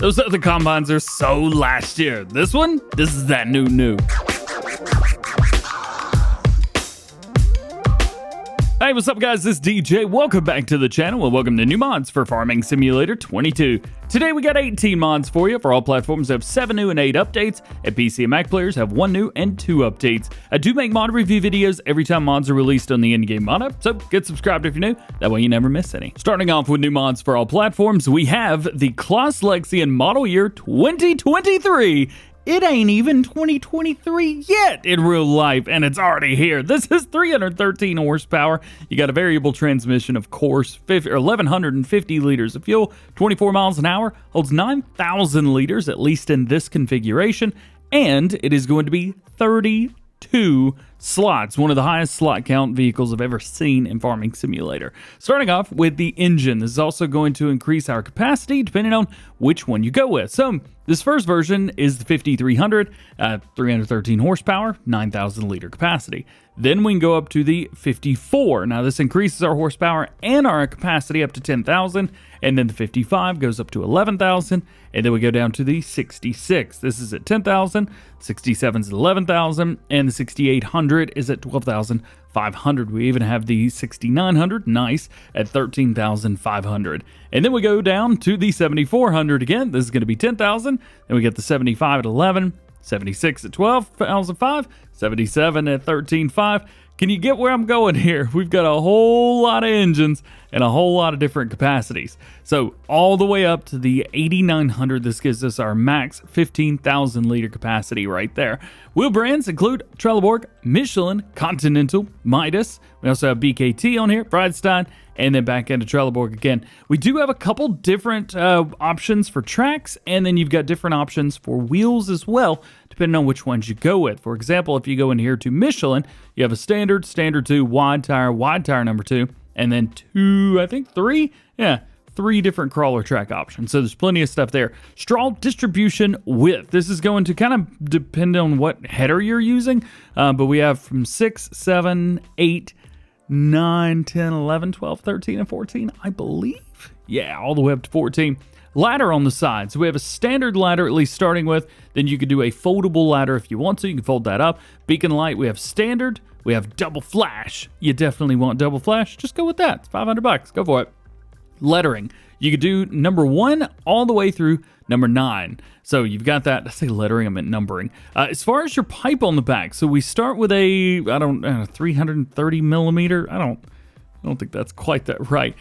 Those other combines are so last year. This is that new. Hey, what's up guys, this is DJ. Welcome back to the channel and welcome to new mods for Farming Simulator 22. Today we got 18 mods for you. For all platforms have 7 new and 8 updates, and PC and Mac players have 1 new and 2 updates. I do make mod review videos every time mods are released on the in-game mod app, so get subscribed if you're new, that way you never miss any. Starting off with new mods for all platforms, we have the Claas LEXION Model Year 2023. It ain't even 2023 yet in real life, and it's already here. This is 313 horsepower. You got a variable transmission, of course, 1,150 liters of fuel, 24 miles an hour, holds 9,000 liters, at least in this configuration, and it is going to be 32 slots, one of the highest slot count vehicles I've ever seen in Farming Simulator. Starting off with the engine, this is also going to increase our capacity depending on which one you go with. So this first version is the 5300, 313 horsepower, 9,000 liter capacity. Then we can go up to the 54. Now this increases our horsepower and our capacity up to 10,000, and then the 55 goes up to 11,000, and then we go down to the 66. This is at 10,000, 67 is at 11,000, and the 6800 is at 12,500. We even have the 6900, nice, at 13,500. And then we go down to the 7400 again. This is going to be 10,000. Then we get the 75 at 11, 76 at 12,500, 77 at 13,500. Can you get where I'm going here? We've got a whole lot of engines and a whole lot of different capacities. So all the way up to the 8,900, this gives us our max 15,000 liter capacity right there. Wheel brands include Trelleborg, Michelin, Continental, Midas. We also have BKT on here, Bridestone, and then back into Trelleborg again. We do have a couple different options for tracks, and then you've got different options for wheels as well, depending on which ones you go with. For example, if you go in here to Michelin, you have a standard 2, wide tire number 2, and then 3 different crawler track options. So there's plenty of stuff there. Straw distribution width. This is going to kind of depend on what header you're using, but we have from 6, 7, 8, 9, 10, 11, 12, 13, and 14, I believe. Yeah, all the way up to 14. Ladder on the side. So we have a standard ladder, at least starting with. Then you could do a foldable ladder if you want to. You can fold that up. Beacon light, we have standard. We have double flash. You definitely want double flash. Just go with that. It's $500. Go for it. Lettering. You could do number 1 all the way through number 9. So you've got that. I say lettering, I meant numbering. As far as your pipe on the back, so we start with a 330 millimeter. I don't think that's quite that right.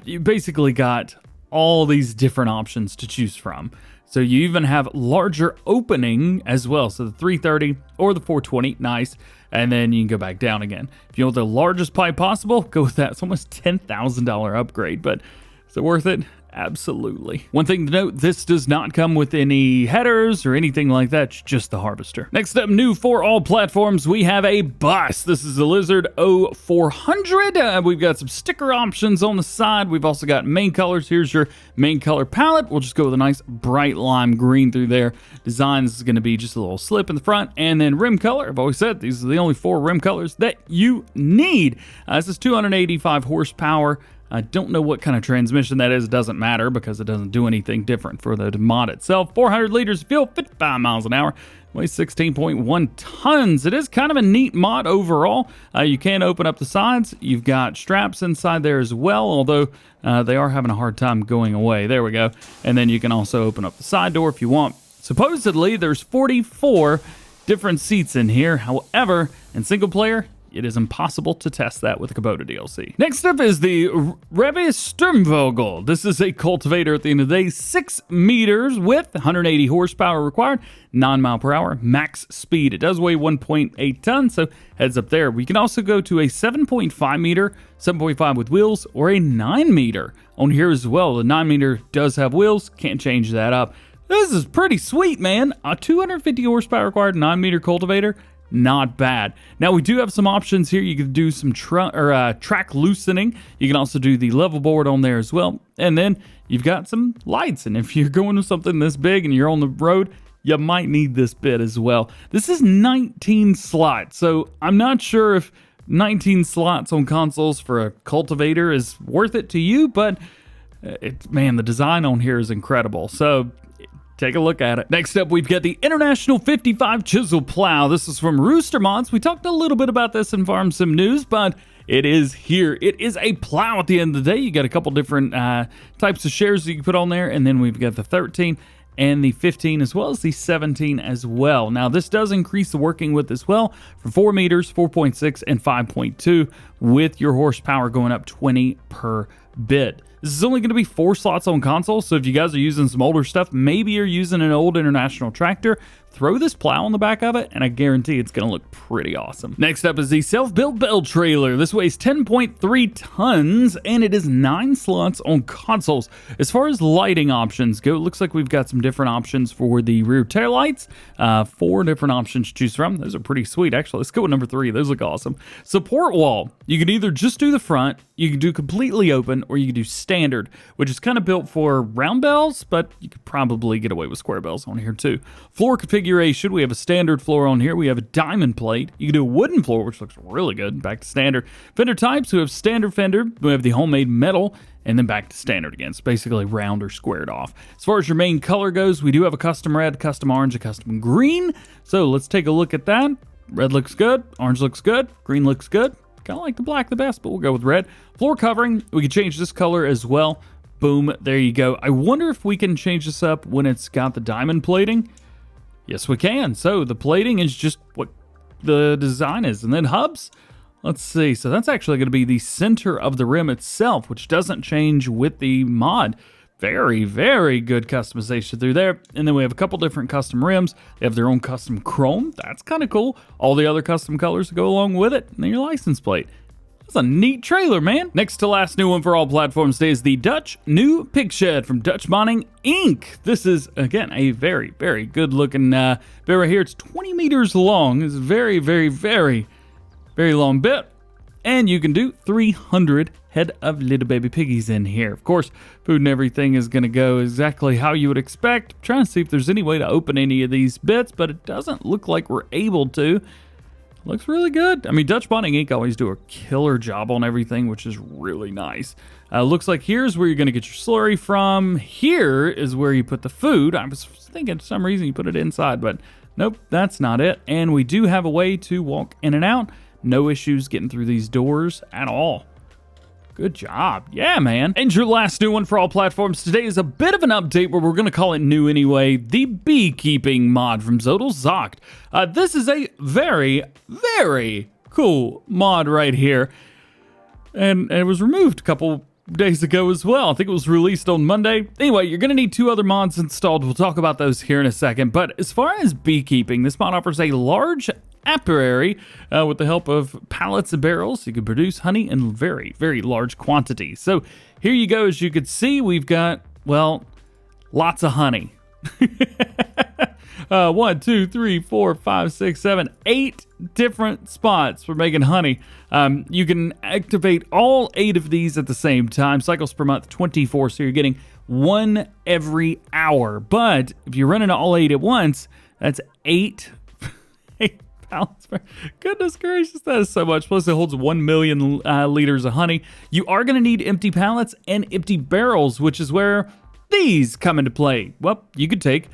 You basically got all these different options to choose from. So you even have larger opening as well. So the 330 or the 420, nice. And then you can go back down again. If you want the largest pipe possible, go with that. It's almost $10,000 upgrade, but is it worth it? Absolutely. One thing to note, this does not come with any headers or anything like that, it's just the harvester. Next up, new for all platforms, we have a bus. This is the Lizard 0400. We've got some sticker options on the side. We've also got main colors. Here's your main color palette. We'll just go with a nice bright lime green through there. Design is going to be just a little slip in the front, and then rim color. I've always said these are the only 4 rim colors that you need. This is 285 horsepower. I don't know what kind of transmission that is. It doesn't matter because it doesn't do anything different for the mod itself. 400 liters of fuel, 55 miles an hour, weighs 16.1 tons. It is kind of a neat mod overall. You can open up the sides. You've got straps inside there as well, although they are having a hard time going away. There we go. And then you can also open up the side door if you want. Supposedly, there's 44 different seats in here. However, in single player, it is impossible to test that with the Kubota DLC. Next up is the Rabe Sturmvogel. This is a cultivator at the end of the day, 6 meters width, 180 horsepower required, 9 mile per hour, max speed. It does weigh 1.8 tons, so heads up there. We can also go to a 7.5 meter, 7.5 with wheels, or a 9 meter on here as well. The 9 meter does have wheels, can't change that up. This is pretty sweet, man. A 250 horsepower required 9 meter cultivator. Not bad. Now we do have some options here. You can do some track loosening. You can also do the level board on there as well. And then you've got some lights. And if you're going to something this big and you're on the road, you might need this bit as well. This is 19 slots. So I'm not sure if 19 slots on consoles for a cultivator is worth it to you, but man, the design on here is incredible. So take a look at it. Next up, we've got the International 55 Chisel Plow. This is from Rooster Mods. We talked a little bit about this in Farm Sim News, but it is here. It is a plow at the end of the day. You got a couple different types of shares that you can put on there, and then we've got the 13 and the 15 as well as the 17 as well. Now, this does increase the working width as well from 4 meters, 4.6, and 5.2 with your horsepower going up 20 per bit. This is only going to be 4 slots on console, so if you guys are using some older stuff, maybe you're using an old International tractor, throw this plow on the back of it, and I guarantee it's going to look pretty awesome. Next up is the self-built Bale trailer. This weighs 10.3 tons, and it is 9 slots on consoles. As far as lighting options go, it looks like we've got some different options for the rear taillights. 4 different options to choose from. Those are pretty sweet, actually. Let's go with number 3. Those look awesome. Support wall. You can either just do the front, you can do completely open, or you can do standard, which is kind of built for round bells, but you could probably get away with square bells on here too. Floor configuration, we have a standard floor on here. We have a diamond plate. You can do a wooden floor, which looks really good. Back to standard. Fender types, we have standard fender. We have the homemade metal, and then back to standard again. It's basically round or squared off. As far as your main color goes, we do have a custom red, custom orange, a custom green. So let's take a look at that. Red looks good. Orange looks good. Green looks good. Kind of like the black the best, but we'll go with red. Floor covering, we can change this color as well. Boom, there you go. I wonder if we can change this up when it's got the diamond plating. Yes, we can. So the plating is just what the design is. And then hubs, let's see. So that's actually going to be the center of the rim itself, which doesn't change with the mod. Very, very good customization through there. And then we have a couple different custom rims. They have their own custom chrome. That's kind of cool. All the other custom colors that go along with it. And then your license plate. That's a neat trailer, man. Next to last new one for all platforms today is the Dutch new Pigshed from Dutch Modding Inc. This is, again, a very, very good looking bit right here. It's 20 meters long. It's a very, very, very, very long bit. And you can do 300 head of little baby piggies in here. Of course, food and everything is going to go exactly how you would expect. I'm trying to see if there's any way to open any of these bits, but it doesn't look like we're able to. Looks really good. I mean, Dutch Modding Inc. always do a killer job on everything, which is really nice. Looks like here's where you're going to get your slurry from. Here is where you put the food. I was thinking for some reason you put it inside, but nope, that's not it. And we do have a way to walk in and out. No issues getting through these doors at all. Good job. Yeah, man. And your last new one for all platforms today is a bit of an update, where we're going to call it new anyway. The Beekeeping mod from Zodel Zocht. This is a very, very cool mod right here. And it was removed a couple days ago as well. I think it was released on Monday. Anyway, you're going to need 2 other mods installed. We'll talk about those here in a second. But as far as beekeeping, this mod offers a large apiary with the help of pallets and barrels. You can produce honey in very, very large quantities. So here you go. As you can see, we've got, well, lots of honey. 1, 2, 3, 4, 5, 6, 7, 8 different spots for making honey. You can activate all 8 of these at the same time. Cycles per month, 24. So you're getting 1 every hour. But if you're running all 8 at once, that's 8 pallets. Goodness gracious, that is so much. Plus, it holds 1 million liters of honey. You are going to need empty pallets and empty barrels, which is where these come into play. Well, you could take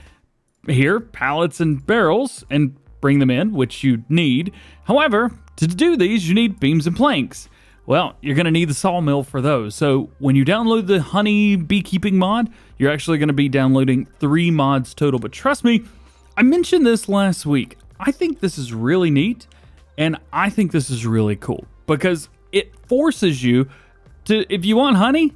here pallets and barrels and bring them in, which you need. However, to do these, you need beams and planks. Well, you're going to need the sawmill for those. So when you download the honey beekeeping mod, you're actually going to be downloading 3 mods total. But trust me, I mentioned this last week. I think this is really neat, and I think this is really cool because it forces you to, if you want honey,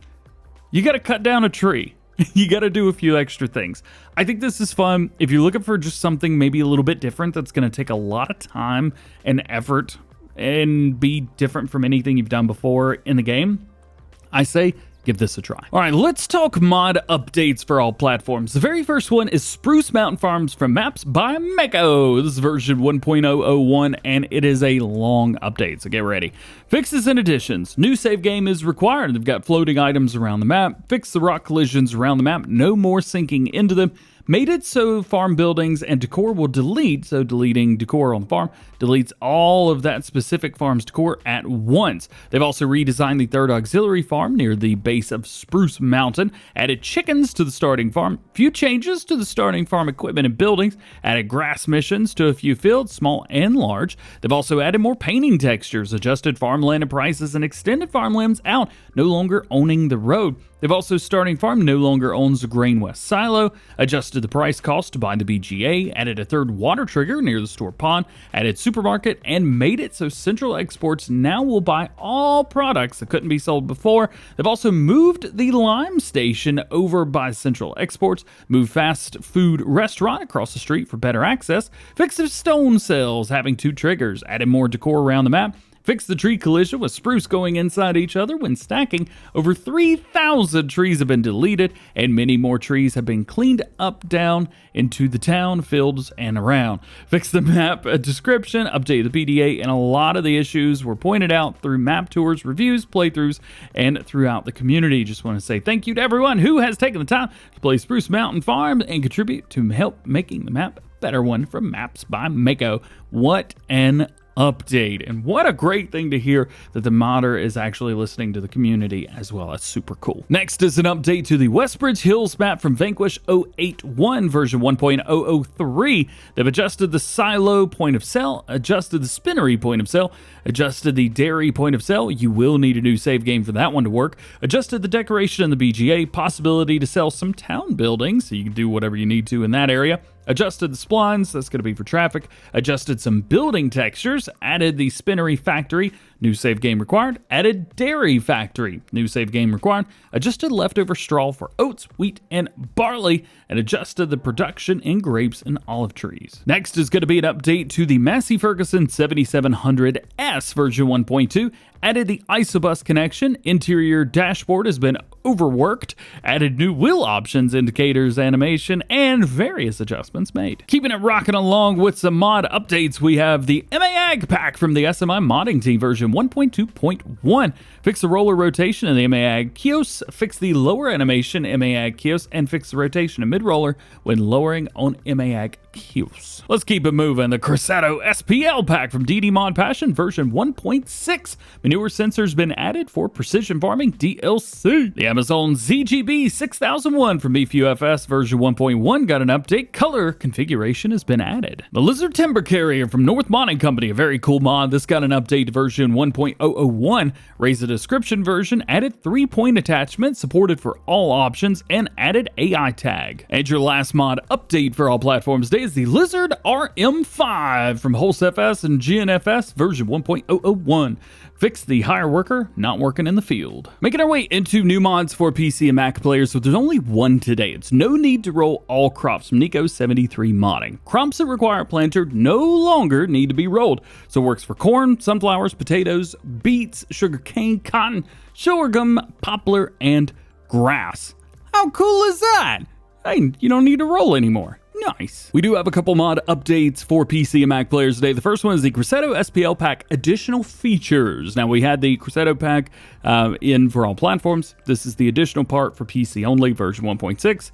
you got to cut down a tree. You got to do a few extra things. I think this is fun. If you're looking for just something maybe a little bit different that's going to take a lot of time and effort and be different from anything you've done before in the game, I say give this a try. All right, let's talk mod updates for all platforms. The very first one is Spruce Mountain Farms from Maps by Mako. This is version 1.001, and it is a long update, so get ready. Fixes and additions. New save game is required. They've got floating items around the map. Fix the rock collisions around the map. No more sinking into them. made it so farm buildings and decor will delete, so deleting decor on the farm deletes all of that specific farm's decor at once. They've also redesigned the third auxiliary farm near the base of Spruce Mountain, added chickens to the starting farm, few changes to the starting farm equipment and buildings, added grass missions to a few fields, small and large. They've also added more painting textures, adjusted farmland and prices, and extended farmlands out, no longer owning the road. They've also starting farm no longer owns the Grain West silo, adjusted the price cost to buy the BGA, added a third water trigger near the store pond, added supermarket, and made it so Central Exports now will buy all products that couldn't be sold before. They've also moved the Lime Station over by Central Exports, moved fast food restaurant across the street for better access, fixed the stone cells having 2 triggers, added more decor around the map, fixed the tree collision with spruce going inside each other when stacking. Over 3,000 trees have been deleted, and many more trees have been cleaned up down into the town, fields, and around. Fixed the map description, updated the PDA, and a lot of the issues were pointed out through map tours, reviews, playthroughs, and throughout the community. Just want to say thank you to everyone who has taken the time to play Spruce Mountain Farm and contribute to help making the map a better one from Maps by Mako. What an update, and what a great thing to hear that the modder is actually listening to the community as well. That's super cool. Next is an update to the Westbridge Hills map from Vanquish 081 version 1.003. They've adjusted the silo point of sale, adjusted the spinnery point of sale, adjusted the dairy point of sale. You will need a new save game for that one to work. Adjusted the decoration in the BGA, possibility to sell some town buildings, so you can do whatever you need to in that area. Adjusted the splines, that's going to be for traffic. Adjusted some building textures, added the spinnery factory, new save game required. Added dairy factory, new save game required. Adjusted leftover straw for oats, wheat, and barley, and adjusted the production in grapes and olive trees. Next is going to be an update to the Massey Ferguson 7700S version 1.2. Added the isobus connection, interior dashboard has been overworked, added new wheel options, indicators, animation, and various adjustments made. Keeping it rocking along with some mod updates, we have the MAG pack from the SMI modding team version 1.2.1. Fix the roller rotation in the MAG kiosk, fix the lower animation MAG kiosk, and fix the rotation of mid-roller when lowering on MAG kiosk. Let's keep it moving. The Crosetto SPL Pack from DD Mod Passion version 1.6. Manure sensors been added for precision farming DLC. The Amazon ZGB 6001 from BFUFS version 1.1 got an update. Color configuration has been added. The Lizard Timber Carrier from North Modding Company, a very cool mod. This got an update to version 1.001. Raised the description version, added 3-point attachment, supported for all options, and added AI tag. And your last mod update for all platforms today is the Lizard RM5 from HolseFS and GNFS version 1.001. Fix the hire worker not working in the field. Making our way into new mods for PC and Mac players, so there's only one today. It's no need to roll all crops from Nico73 modding. Crops that require a planter no longer need to be rolled. So it works for corn, sunflowers, potatoes, beets, sugarcane, cotton, sorghum, poplar, and grass. How cool is that? Hey, you don't need to roll anymore. Nice. We do have a couple mod updates for PC and Mac players today. The first one is the Crosetto SPL Pack additional features. Now, we had the Crosetto Pack in for all platforms. This is the additional part for PC only, version 1.6.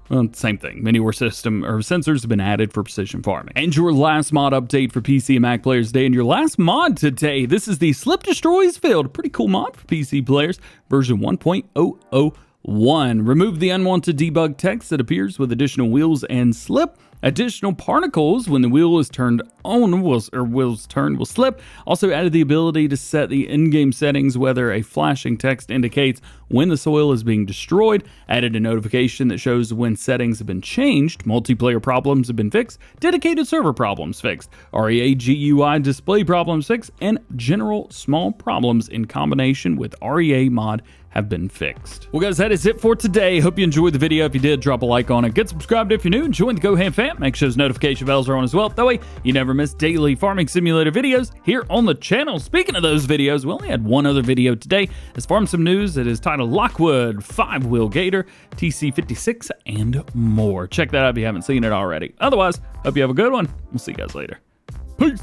Well, same thing. Manure system or sensors have been added for precision farming. And your last mod update for PC and Mac players today. And your last mod today, this is the Slip Destroys Field. Pretty cool mod for PC players, version 1.001. Remove the unwanted debug text that appears with additional wheels and slip. Additional particles when the wheel is turned on, wheels turned will slip. Also added the ability to set the in-game settings, whether a flashing text indicates when the soil is being destroyed. Added a notification that shows when settings have been changed. Multiplayer problems have been fixed. Dedicated server problems fixed. REA GUI display problems fixed. And general small problems in combination with REA mod have been fixed. Well, guys, that is it for today. Hope you enjoyed the video. If you did, drop a like on it. Get subscribed if you're new. Join the DjGoHam fam. Make sure those notification bells are on as well. That way, you never miss daily farming simulator videos here on the channel. Speaking of those videos, we only had one other video today. It's Farm Some News. It is titled Lockwood, 5-Wheel Gator, TC56, and more. Check that out if you haven't seen it already. Otherwise, hope you have a good one. We'll see you guys later. Peace.